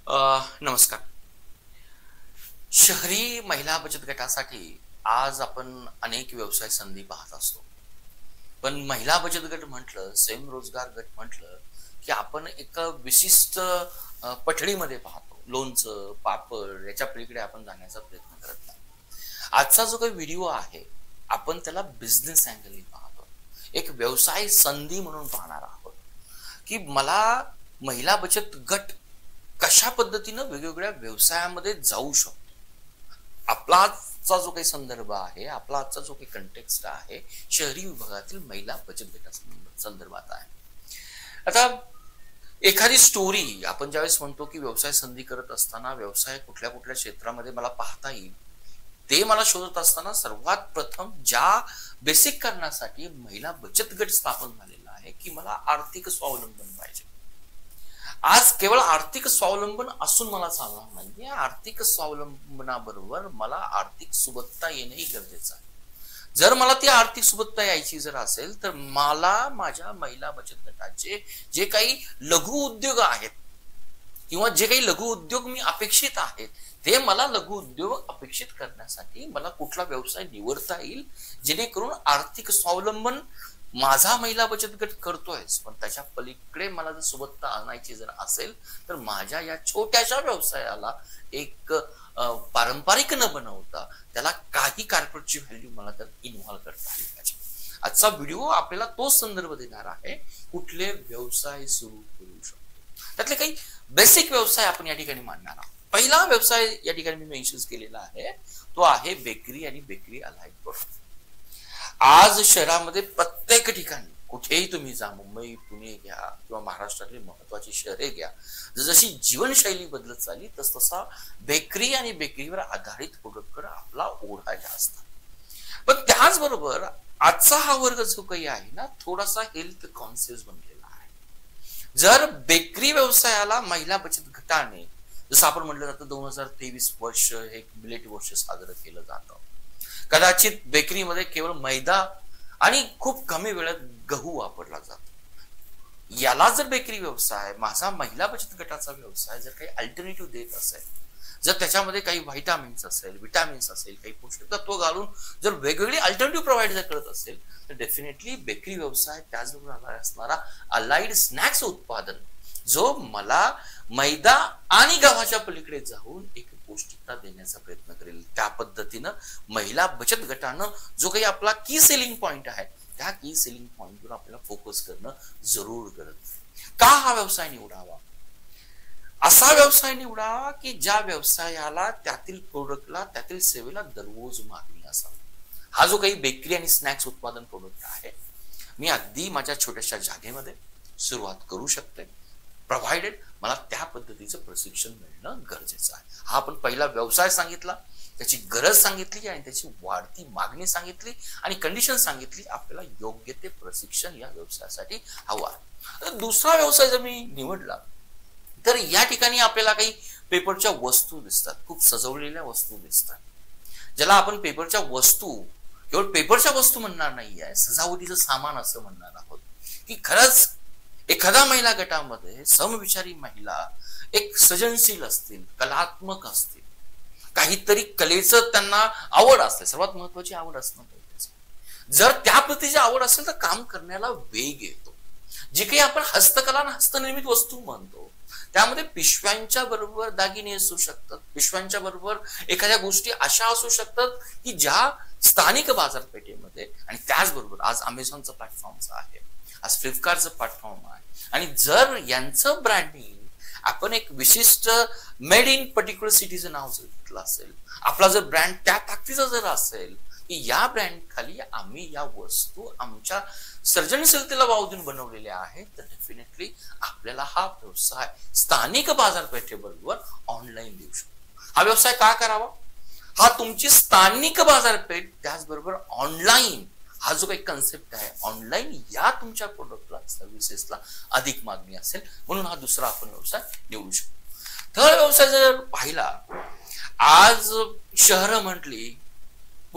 नमस्कार. शहरी महिला बचत गटासाठी आज आपण अनेक व्यवसाय संधी पाहत असतो. पण महिला बचत गट म्हटलं, स्वयंरोजगार गट म्हटलं, की आपण एका विशिष्ट पठडीमध्ये पाहतो. लोणचं, पापड याच्या पलीकडे आपण जाण्याचा प्रयत्न करत नाही. आजचा जो काही व्हिडिओ आहे, आपण त्याला बिझनेस अँगलने पाहतो. एक व्यवसाय संधी म्हणून पाहणार आहोत, की मला महिला बचत गट कशा पद्धतीनं वेगवेगळ्या व्यवसायामध्ये जाऊ शकतो. आपला आजचा जो काही संदर्भ आहे, आपला आजचा जो काही कंटेक्स्ट आहे, शहरी विभागातील महिला बचत संदर्भात आहे. आता एखादी स्टोरी आपण ज्यावेळेस म्हणतो, की व्यवसाय संधी करत असताना व्यवसाय कुठल्या कुठल्या क्षेत्रामध्ये मला पाहता येईल, ते मला शोधत असताना सर्वात प्रथम ज्या बेसिक कारणासाठी महिला बचत गट स्थापन झालेला आहे, की मला आर्थिक स्वावलंबन पाहिजे. आज केवळ आर्थिक स्वावलंबन असून मला चालणार नाहीये. आर्थिक स्वावलंबनाबरोबर मला आर्थिक सुबत्ता येणंही गरजेचं आहे. जर मला ती आर्थिक सुबत्ता यायची जर असेल, तर मला माझ्या महिला बचत गटाचे जे काही लघु उद्योग आहेत किंवा जे काही लघु उद्योग मी अपेक्षित आहेत, ते मला लघु उद्योग अपेक्षित करण्यासाठी मला कुठला व्यवसाय निवडता येईल, जेणेकरून आर्थिक स्वावलंबन माझा महिला बचत गट करतोयच, पण त्याच्या पलीकडे मला जर सुबत्ता आणायची जर असेल, तर माझ्या या छोट्याशा व्यवसायाला एक पारंपरिक न बनवता त्याला काही कॉर्पोरेटची व्हॅल्यू मला त्यात इन्व्हॉल्व करता आली पाहिजे. आजचा व्हिडिओ आपल्याला तोच संदर्भ देणार आहे, कुठले व्यवसाय सुरू करू शकतो. त्यातले काही बेसिक व्यवसाय आपण या ठिकाणी मांडणार आहोत. पहिला व्यवसाय या ठिकाणी मी मेन्शन केलेला आहे, तो आहे बेकरी आणि बेकरी अलाइड प्रोडक्ट. आज शहरामध्ये प्रत्येक ठिकाणी कुठेही तुम्ही जा, मुंबई, पुणे घ्या किंवा महाराष्ट्रातली महत्वाची शहरे घ्या, जशी जीवनशैली बदलत चालली तसा बेकरी आणि बेकरीवर आधारित प्रोडक्टकडे आपला ओढा जास्त. पण त्याचबरोबर आजचा हा वर्ग जो काही आहे ना, थोडासा हेल्थ कॉन्शियस बनलेला आहे. जर बेकरी व्यवसायाला महिला बचत गटाने, जसं आपण म्हटलं जातं 2023 वर्ष हे मिलेट वर्ष साजरं केलं जातं, कदाचित बेकरीमध्ये केवळ मैदा आणि खूप कमी वेळात गहू वापरला जातो. याला जर बेकरी व्यवसाय, माझा महिला बचत गटाचा व्यवसाय जर काही अल्टरनेटिव्ह देत असेल, जर त्याच्यामध्ये काही व्हायटामिन्स असेल, विटामिन्स असेल, काही पोषक तत्व घालून जर वेगवेगळी अल्टरनेटिव्ह प्रोव्हाइड जर करत असेल, तर डेफिनेटली बेकरी व्यवसाय त्याचबरोबर असणारा अलाइड स्नॅक्स उत्पादन, जो मला मैदा आणि गव्हाच्या पलीकडे जाऊन एक पौष्टिकता देण्याचा प्रयत्न करेल. त्या पद्धतीनं महिला बचत गटानं जो काही आपला की सेलिंग पॉइंट आहे, त्या की सेलिंग पॉइंटवर आपल्याला फोकस करणं जरूर गरज आहे. का हा व्यवसाय निवडावा? असा व्यवसाय निवडावा की ज्या व्यवसायाला, त्यातील प्रोडक्टला, त्यातील सेवेला दररोज मागणी असावी. हा जो काही बेकरी आणि स्नॅक्स उत्पादन प्रोडक्ट आहे, मी अगदी माझ्या छोट्याशा जागेमध्ये सुरुवात करू शकते, प्रोव्हाइडेड मला त्या पद्धतीचं प्रशिक्षण मिळणं गरजेचं आहे. हा आपण पहिला व्यवसाय सांगितला, त्याची गरज सांगितली आणि त्याची वाढती मागणी सांगितली आणि कंडिशन सांगितली. आपल्याला योग्य ते प्रशिक्षण या व्यवसायासाठी हवं आहे. दुसरा व्यवसाय जर मी निवडला, तर या ठिकाणी आपल्याला काही पेपरच्या वस्तू दिसतात, खूप सजवलेल्या वस्तू दिसतात, ज्याला आपण पेपरच्या वस्तू, केवळ पेपरच्या वस्तू म्हणणार नाही आहे, सजावटीचं सामान असं म्हणणार आहोत. की खरंच एखाद्या महिला गटामध्ये समविचारी महिला एक सृजनशील असतील, कलात्मक असतील, काहीतरी कलेचं त्यांना आवड असते, सर्वात महत्वाची आवड असणं गरजेचं. जर त्या पद्धतीची आवड असेल तर काम करण्याला वेग येतो. जे काही आपण हस्तकला आणि हस्तनिर्मित वस्तू म्हणतो, त्यामध्ये पिशव्यांच्या बरोबर दागिने असू शकतात, पिशव्यांच्या बरोबर एखाद्या गोष्टी अशा असू शकतात की ज्या स्थानिक बाजारपेठेमध्ये, आणि त्याचबरोबर आज अमेझॉनचं प्लॅटफॉर्मचं आहे, आज फ्लिपकार्टचं प्लॅटफॉर्म आहे, आणि जर यांचं ब्रँडिंग आपण एक विशिष्ट मेड इन पर्टिक्युलर सिटीचं नाव जर घेतलं असेल, आपला जर ब्रँड त्या ताकदीचा जर असेल की या ब्रँड खाली आम्ही या वस्तू आमच्या सर्जनशीलतेला वाव देऊन बनवलेल्या आहेत, तर डेफिनेटली आपल्याला हा व्यवसाय स्थानिक बाजारपेठेबरोबर ऑनलाईन देऊ शकतो. हा व्यवसाय का करावा? हा तुमची स्थानिक बाजारपेठ त्याचबरोबर ऑनलाईन, हा जो काही कन्सेप्ट आहे, ऑनलाईन या तुमच्या प्रोडक्टला, सर्व्हिसेसला अधिक मागणी असेल, म्हणून हा दुसरा आपण व्यवसाय निवडू शकतो. थर्ड व्यवसाय जर पाहिला, आज शहरं म्हटली,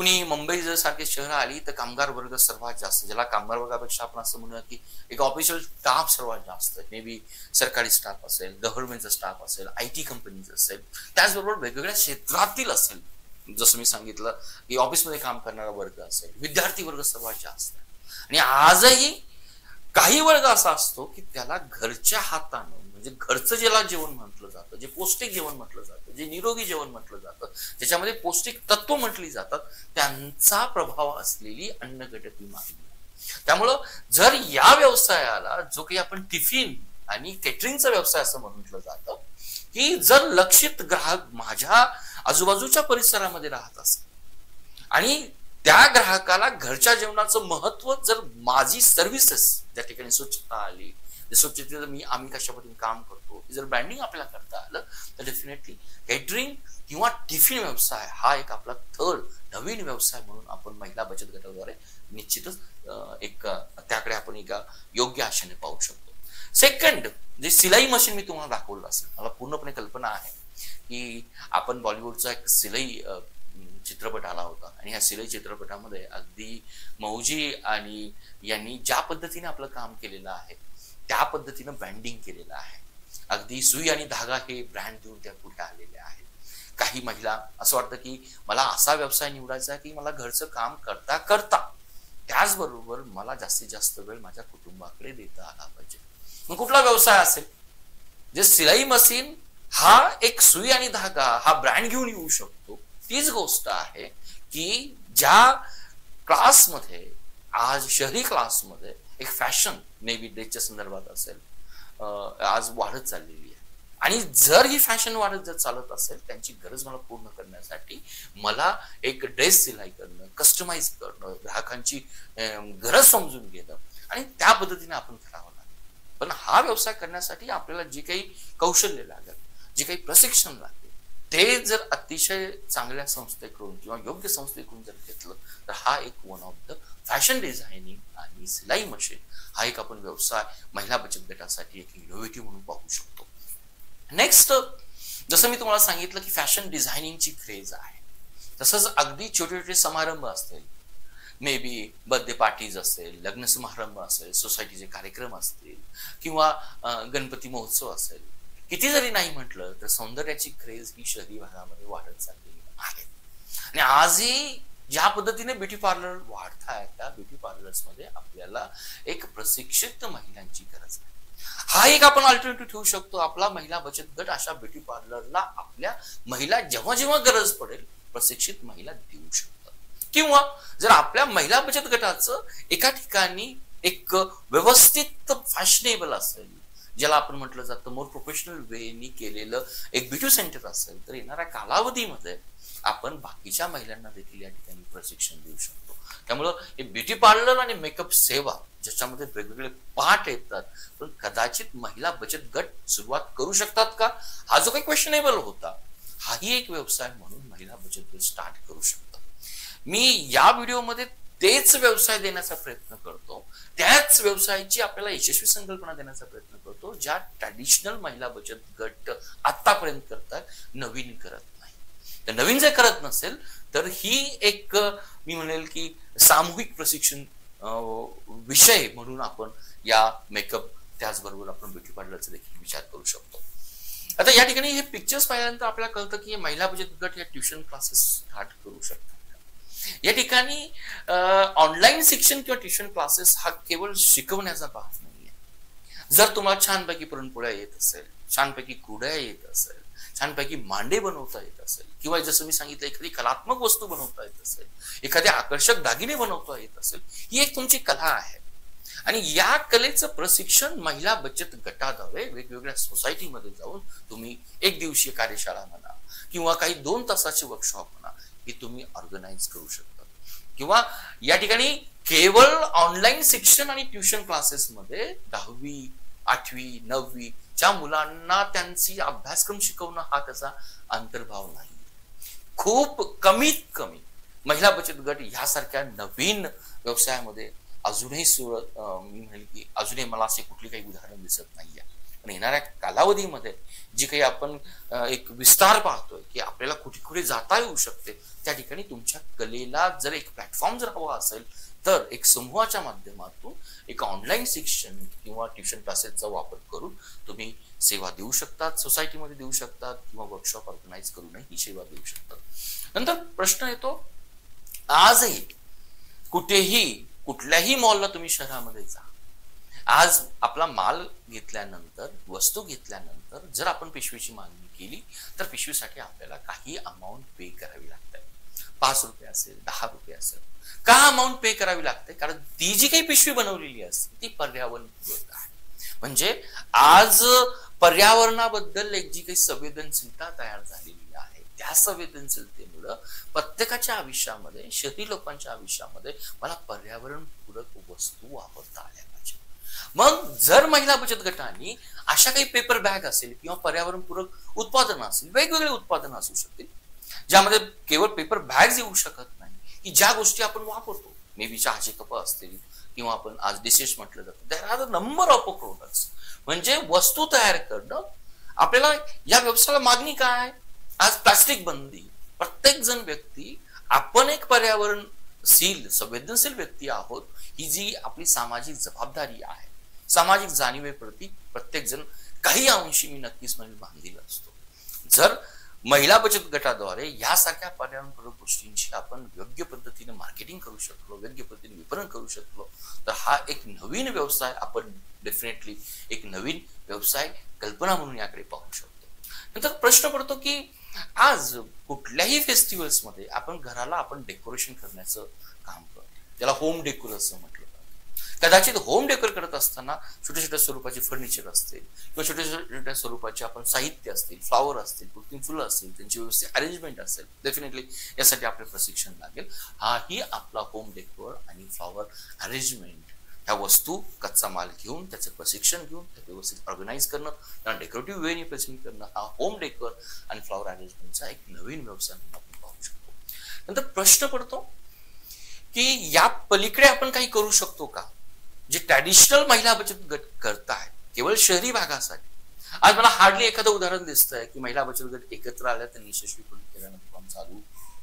पुणे मुंबई जर सारखे शहर आली तर कामगार वर्ग सर्वात जास्त, ज्याला कामगार वर्गापेक्षा आपण असं म्हणूया की एक ऑफिशियल स्टाफ सर्वात जास्त, मे बी सरकारी स्टाफ असेल, गव्हर्नमेंटचा स्टाफ असेल, IT कंपनीज असेल, त्याचबरोबर वेगवेगळ्या क्षेत्रातील असेल, जसं मी सांगितलं की ऑफिसमध्ये काम करणारा वर्ग असेल, विद्यार्थी वर्ग सर्वात जास्त. आणि आजही काही वर्ग असा असतो की त्याला घरच्या हातानं, म्हणजे घरचं ज्याला जेवण म्हटलं जातं, जे पौष्टिक जेवण म्हटलं जातं, जे निरोगी जेवण म्हटलं जातं, ज्याच्यामध्ये पौष्टिक तत्व म्हटली जातात, त्यांचा प्रभाव असलेली अन्न घटक विमा. त्यामुळं जर या व्यवसायाला, जो काही आपण टिफिन आणि केटरिंगचा व्यवसाय असं म्हटलं जातं, की जर लक्षित ग्राहक माझ्या आजूबाजूच्या परिसरामध्ये राहत असेल आणि त्या ग्राहकाला घरच्या जेवणाचं महत्व, जर माझी सर्व्हिसेस ज्या ठिकाणी स्वच्छता आली, स्वच्छतेचं आम्ही कशा पद्धतीने काम करतो, जर ब्रँडिंग आपल्याला करता आलं, तर डेफिनेटली केटरिंग किंवा टिफिन व्यवसाय हा एक आपला थर्ड नवीन व्यवसाय म्हणून आपण महिला बचत गटाद्वारे निश्चितच एक त्याकडे आपण एका योग्य आशेने पाहू शकतो. सेकंड, जे सिलाई मशीन मी तुम्हाला दाखवलं असेल, मला पूर्णपणे कल्पना आहे की आपण बॉलिवूडचा एक सिलाई चित्रपट आला होता आणि ह्या सिलाई चित्रपटामध्ये अगदी मौजी आणि यांनी ज्या पद्धतीने आपलं काम केलेलं आहे त्या पद्धतीनं ब्रँडिंग केलेलं आहे. अगदी सुई आणि धागा हे ब्रँड देऊन त्या पुढे आलेल्या आहेत. काही महिला असं वाटतं की मला असा व्यवसाय निवडायचा की मला घरचं काम करता करता त्याचबरोबर मला जास्तीत जास्त वेळ माझ्या कुटुंबाकडे देता आला पाहिजे. मग कुठला व्यवसाय असेल, जे सिलाई मशीन हा एक सुई आणि धागा हा ब्रँड घेऊन येऊ शकतो, तीच गोष्ट आहे की ज्या क्लासमध्ये आज शहरी क्लासमध्ये एक फॅशन मे बी ड्रेसच्या संदर्भात असेल आज वाढत चाललेली आहे. आणि जर ही फॅशन वाढत जर चालत असेल, त्यांची गरज मला पूर्ण करण्यासाठी मला एक ड्रेस सिलाई करणं, कस्टमाइज करणं, ग्राहकांची गरज समजून घेणं आणि त्या पद्धतीने आपण करावं लागेल. पण हा व्यवसाय करण्यासाठी आपल्याला जे काही कौशल्य लागेल, जे काही प्रशिक्षण लागेल, ते जर अतिशय चांगल्या संस्थेकडून किंवा योग्य संस्थेकडून जर घेतलं तर हा एक one of the fashion designing आणि सिलाई मशीन हा एक आपण व्यवसाय महिला बचत गटासाठी एक इनोव्हेटिव्ह म्हणून पाहू शकतो. नेक्स्ट, जसं मी तुम्हाला सांगितलं की फॅशन डिझायनिंगची क्रेज आहे, तसंच अगदी छोटे छोटे समारंभ असतील, मे बी बर्थडे पार्टीज असेल, लग्न समारंभ असेल, सोसायटीचे कार्यक्रम असतील किंवा गणपती महोत्सव असेल, किती जरी नाही म्हटलं तर सौंदर्याची क्रेज ही शहरी भागामध्ये वाढत चाललेली आहे. आणि आजही ज्या पद्धतीने ब्युटी पार्लर वाढत आहे, त्या ब्युटी पार्लर्स मध्ये आपल्याला एक प्रशिक्षित महिलांची गरज आहे. हा एक आपण अल्टरनेटिव्ह ठेवू शकतो. आपला महिला बचत गट अशा ब्युटी पार्लरला आपल्या महिला जेव्हा जेव्हा गरज पडेल प्रशिक्षित महिला देऊ शकतात. किंवा जर आपल्या महिला बचत गटाचं एका ठिकाणी एक व्यवस्थित फॅशनेबल असेल, ज्याला आपण म्हटलं जातं मोर प्रोफेशनल वेनी केलेलं एक ब्युटी सेंटर असेल, तर येणाऱ्या कालावधीमध्ये आपण बाकीच्या महिलांना देखील या ठिकाणी प्रशिक्षण देऊ शकतो. त्यामुळं हे ब्युटी पार्लर आणि मेकअप सेवा ज्याच्यामध्ये वेगवेगळे पार्ट येतात, पण कदाचित महिला बचत गट सुरुवात करू शकतात का, हा जो काही क्वेश्चनेबल होता, हाही एक व्यवसाय म्हणून महिला बचत गट स्टार्ट करू शकतात. मी या व्हिडिओमध्ये तेच व्यवसाय देण्याचा प्रयत्न करतो, त्याच व्यवसायाची आपल्याला यशस्वी संकल्पना देण्याचा प्रयत्न करतो, ज्या ट्रॅडिशनल महिला बचत गट आतापर्यंत करतात, नवीन करत नाही. तर नवीन जर करत नसेल तर ही एक मी म्हणेल की सामूहिक प्रशिक्षण विषय म्हणून आपण या मेकअप त्याचबरोबर आपण ब्युटी पार्लरचा देखील विचार करू शकतो. आता या ठिकाणी हे पिक्चर्स पाहिल्यानंतर आपल्याला कळतं की महिला बचत गट या ट्युशन क्लासेस स्टार्ट करू शकतात. या ठिकाणी ऑनलाईन शिक्षण किंवा ट्युशन क्लासेस हा केवळ शिकवण्याचा भाग नाहीये. जर तुम्हाला छानपैकी पुरणपोळ्या येत असेल, छानपैकी कुड्या येत असेल, छानपैकी मांडे बनवता येत असेल, किंवा जसं मी सांगितलं एखादी कलात्मक वस्तू बनवता येत असेल, एखादे आकर्षक दागिने बनवता येत असेल, ही एक तुमची कला आहे. आणि या कलेचं प्रशिक्षण महिला बचत गटाद्वारे वेगवेगळ्या सोसायटीमध्ये जाऊन तुम्ही एक दिवसीय कार्यशाळा म्हणा किंवा काही 2 तासाचे वर्कशॉप म्हणा हे तुम्ही ऑर्गनाइज करू शकता. किंवा या ठिकाणी केवळ ऑनलाईन शिक्षण आणि ट्युशन क्लासेस मध्ये 10वी 8वी 9वी च्या मुलांना त्यांची अभ्यासक्रम शिकवणं हा त्याचा अंतर्भाव नाही. खूप कमीत कमी महिला बचत गट ह्यासारख्या नवीन व्यवसायामध्ये अजूनही मी म्हणेल की अजूनही मला असे कुठली काही उदाहरण दिसत नाहीये. पण येणाऱ्या कालावधीमध्ये जी काही आपण एक विस्तार पाहतोय की आपल्याला कुठे कुठे जाता येऊ शकते, त्या ठिकाणी तुमच्या कलेला जर एक प्लॅटफॉर्म जर हवा असेल तर एक समूहाच्या माध्यमातून एक ऑनलाईन शिक्षण किंवा ट्युशन क्लासेसचा वापर करून तुम्ही सेवा देऊ शकतात, सोसायटीमध्ये देऊ शकतात किंवा वर्कशॉप ऑर्गनाईज करूनही ही सेवा देऊ शकतात. नंतर प्रश्न येतो, आजही कुठेही कुठल्याही मॉलला तुम्ही शहरामध्ये जा, आज आपला माल घेतल्यानंतर, वस्तू घेतल्यानंतर जर आपण पिशवीची मागणी केली तर पिशवीसाठी आपल्याला काही अमाऊंट पे करावी लागते. 5 रुपये असेल, 10 रुपये असेल. का अमाऊंट पे करावी लागते? कारण ती जी काही पिशवी बनवलेली असते ती पर्यावरणपूरक आहे. म्हणजे आज पर्यावरणाबद्दल एक जी काही संवेदनशीलता तयार झालेली आहे, त्या संवेदनशीलतेमुळे प्रत्येकाच्या आयुष्यामध्ये, शहरी लोकांच्या आयुष्यामध्ये मला पर्यावरणपूरक वस्तू वापरता आल्या पाहिजे. मग जर महिला बचत गटांनी अशा काही पेपर बॅग असेल किंवा पर्यावरणपूरक उत्पादन असेल, वेगवेगळे उत्पादन असू शकतील ज्यामध्ये केवळ पेपर बॅग्स येऊ शकत नाही, की ज्या गोष्टी आपण वापरतो, मे बी चहाचे कप असतील किंवा आपण आज डिशेस म्हटलं जातं, there are number of products. म्हणजे वस्तू तयार करणं, आपल्याला या व्यवसायाला मागणी काय? आज प्लास्टिक बंदी. प्रत्येक जण व्यक्ती, आपण एक पर्यावरणशील संवेदनशील व्यक्ती आहोत, ही जी आपली सामाजिक जबाबदारी आहे, सामाजिक जाणीवेप्रती प्रत्येक जण काही अंशी मी नक्कीच म्हणजे बांधील असतो. जर महिला बचत गटाद्वारे यासारख्या पर्यावरणपूरक गोष्टींची आपण योग्य पद्धतीने मार्केटिंग करू शकलो, योग्य पद्धतीने विपणन करू शकलो, तर हा एक नवीन व्यवसाय आपण डेफिनेटली एक नवीन व्यवसाय कल्पना म्हणून याकडे पाहू शकतो. नंतर प्रश्न पडतो की आज कुठल्याही फेस्टिवल्स मध्ये आपण घराला आपण डेकोरेशन करण्याचं काम करतो, त्याला होम डेकोर असं म्हटलं जातं. कदाचित होम डेकोर करत असताना छोट्या छोट्या स्वरूपाचे फर्निचर असतील किंवा छोट्या छोट्या स्वरूपाचे आपण साहित्य असतील, फ्लॉवर असतील, कृत्रिम फुलं असतील, त्यांची व्यवस्थित अरेंजमेंट असेल, डेफिनेटली यासाठी आपलं प्रशिक्षण लागेल. हाही आपला होम डेकोर आणि फ्लॉवर अरेंजमेंट, ह्या वस्तू कच्चा माल घेऊन त्याचं प्रशिक्षण घेऊन त्या व्यवस्थित ऑर्गनाईज करणं, त्यांना डेकोरेटिव्ह वेने प्रेझेंट करणं, हा होम डेकोर आणि फ्लॉवर अरेंजमेंटचा एक नवीन व्यवसाय म्हणून आपण पाहू शकतो. नंतर प्रश्न पडतो की या पलीकडे आपण काही करू शकतो का? जे ट्रॅडिशनल महिला बचत गट करतायत केवळ शहरी भागासाठी, आज मला हार्डली एखादं उदाहरण दिसतंय की महिला बचत गट एकत्र आल्या तर यशस्वीपणे किराणा दुकान चालू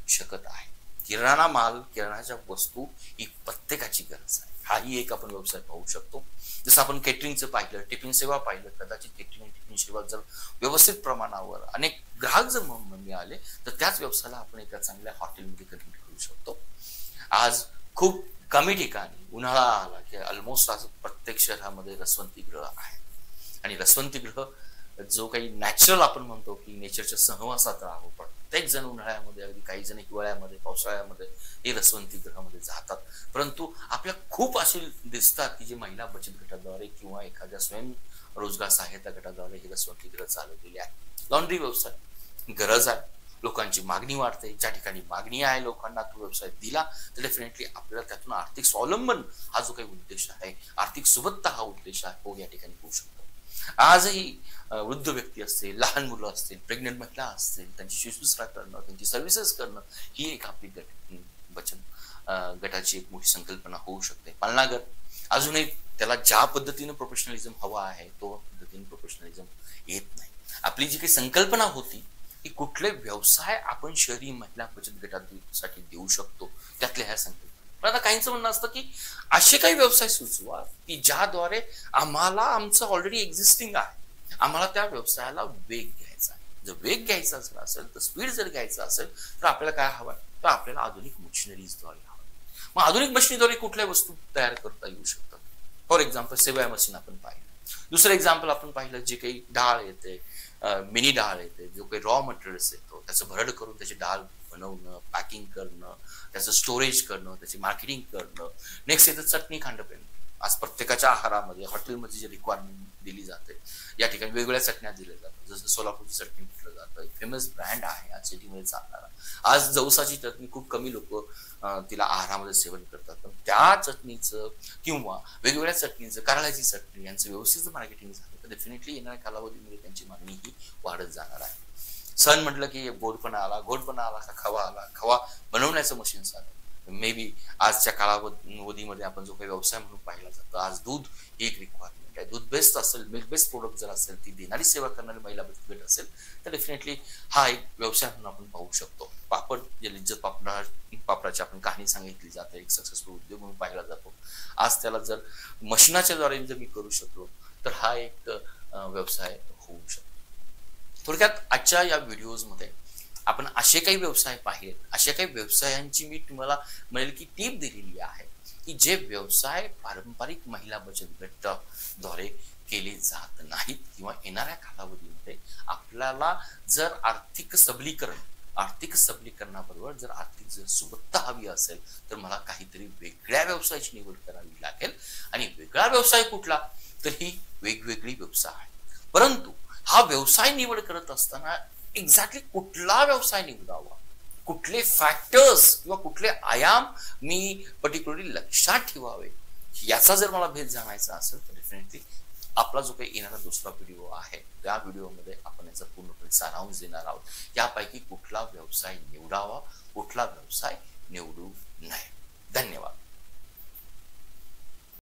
शकत आहे. किराणा माल, किराणाच्या वस्तू ही प्रत्येकाची गरज आहे. हाही एक आपण व्यवसाय पाहू शकतो. जसं आपण केटरिंगचं पाहिलं, टिफिन सेवा पाहिलं, कदाचित केटरिंग आणि टिफिन सेवा जर व्यवस्थित प्रमाणावर अनेक ग्राहक जर मिळाले तर त्याच व्यवसायाला आपण एका चांगल्या हॉटेलमध्ये कन्व्हर्ट करू शकतो. आज खूप कमी ठिकाणी उन्हाळा आला की ऑलमोस्ट आज प्रत्येक शहरामध्ये रसवंती ग्रह आहे, आणि रसवंती ग्रह जो काही नॅचरल आपण म्हणतो की नेचरच्या सहवासात राहतो. प्रत्येक जण उन्हाळ्यामध्ये, अगदी काही जण हिवाळ्यामध्ये, पावसाळ्यामध्ये हे रसवंती ग्रहामध्ये जातात. परंतु आपल्या खूप असे दिसतात की जे महिला बचत गटाद्वारे किंवा एखाद्या स्वयंरोजगार सहायता गटाद्वारे हे रसवंती ग्रह चालवलेले आहेत. लॉन्ड्री व्यवसाय गरज आहे, लोकांची मागणी वाढते, ज्या ठिकाणी मागणी आहे लोकांना तो व्यवसाय दिला तर डेफिनेटली आपल्याला त्यातून आर्थिक स्वावलंबन हा जो काही उद्देश आहे, आर्थिक सुबत्ता हा उद्देश आहे, तो या ठिकाणी होऊ शकतो. आजही वृद्ध व्यक्ती असतील, लहान मुलं असतील, प्रेग्नेंट महिला असतील, त्यांची शुश्रूषा करणं, त्यांची सर्व्हिसेस करणं ही एक आपली बचत गटाची एक मोठी संकल्पना होऊ शकते. पालनाघर अजूनही त्याला ज्या पद्धतीने प्रोफेशनलिझम हवा आहे तो पद्धतीने प्रोफेशनलिझम येत नाही. आपली जी काही संकल्पना होती की कुठले व्यवसाय आपण शहरी महिला बचत गटासाठी देऊ शकतो, त्यातल्या ह्या संकल्पना. पण आता काहींचं म्हणणं असतं की असे काही व्यवसाय सुचवा की ज्याद्वारे आम्हाला आमचं ऑलरेडी एक्झिस्टिंग आहे, आम्हाला त्या व्यवसायाला वेग घ्यायचा आहे. जर वेग घ्यायचा जर असेल, तर स्पीड जर घ्यायचा असेल तर आपल्याला काय हवं? तर आपल्याला आधुनिक मशिनरीजद्वारे हवं. मग आधुनिक मशिनरीद्वारे कुठल्या वस्तू तयार करता येऊ शकतात? फॉर एक्झाम्पल सेवाय मशीन आपण पाहिलं. दुसरं एक्झाम्पल आपण पाहिलं, जे काही डाळ येते, मिनी डाळ येते, जो काही रॉ मटेरियल्स येतो त्याचं भरड करून त्याची डाळ बनवणं, पॅकिंग करणं, त्याचं स्टोरेज करणं, त्याची मार्केटिंग करणं. नेक्स्ट येतं चटणी खांडपेंड. आज प्रत्येकाच्या आहारामध्ये, हॉटेलमध्ये जे रिक्वायरमेंट दिली जाते, या ठिकाणी वेगवेगळ्या चटण्या दिल्या जातात. जसं सोलापूरची चटणी म्हटलं जातं, एक फेमस ब्रँड आहे आज सिटीमध्ये चालणारा. आज जवसाची चटणी खूप कमी लोक तिला आहारामध्ये सेवन करतात, पण त्या चटणीचं किंवा वेगवेगळ्या चटणीचं, कारळ्याची चटणी यांचं व्यवस्थित मार्केटिंग झालं तर डेफिनेटली येणाऱ्या कालावधीमध्ये त्यांची मागणी ही वाढत जाणार आहे. सण म्हटलं की गोडपणा आला, गोडपणा आला का खवा आला, खवा बनवण्याचं मशीन झालं. मे बी आजच्या कालावधीमध्ये आपण जो काही व्यवसाय म्हणून पाहिला जातो, आज दूध ही एक रिक्वायरमेंट आहे. दूध बेस्ट असेल, मिल्क बेस्ड प्रोडक्ट जर असेल, ती देणारी सेवा करणारी महिला बचत गट असेल, तर डेफिनेटली हा एक व्यवसाय म्हणून आपण पाहू शकतो. पापड जे लिज्जत पापडाची आपण कहाणी सांगितली जाते, एक सक्सेसफुल उद्योग म्हणून पाहिला जातो. आज त्याला जर मशिनाच्या द्वारे जर मी करू शकलो तर हा एक व्यवसाय होऊ शकतो. थोडक्यात आजच्या या व्हिडिओजमध्ये आपण असे काही व्यवसाय पाहिले, अशा काही व्यवसायांची मी तुम्हाला म्हणेल की टीप दिलेली आहे की जे व्यवसाय पारंपरिक महिला बचत गटाद्वारे केले जात नाहीत किंवा येणाऱ्या कालावधीमध्ये आपल्याला जर आर्थिक सबलीकरणाबरोबर जर आर्थिक जर सुबत्ता हवी असेल तर मला काहीतरी वेगळ्या व्यवसायाची निवड करावी लागेल. आणि वेगळा व्यवसाय कुठला, तर ही वेगवेगळी व्यवसाय आहे. परंतु हा व्यवसाय निवड करत असताना एक्झॅक्टली कुठला व्यवसाय निवडावा, कुठले फॅक्टर्स किंवा कुठले आयाम मी पर्टिक्युलरली लक्षात ठेवावे, याचा जर मला भेद जाणायचा असेल तर डेफिनेटली आपला जो काही येणारा दुसरा व्हिडिओ आहे त्या व्हिडिओमध्ये आपण याचा पूर्णपणे सारांश देणार आहोत. यापैकी कुठला व्यवसाय निवडावा, कुठला व्यवसाय निवडू नये. धन्यवाद.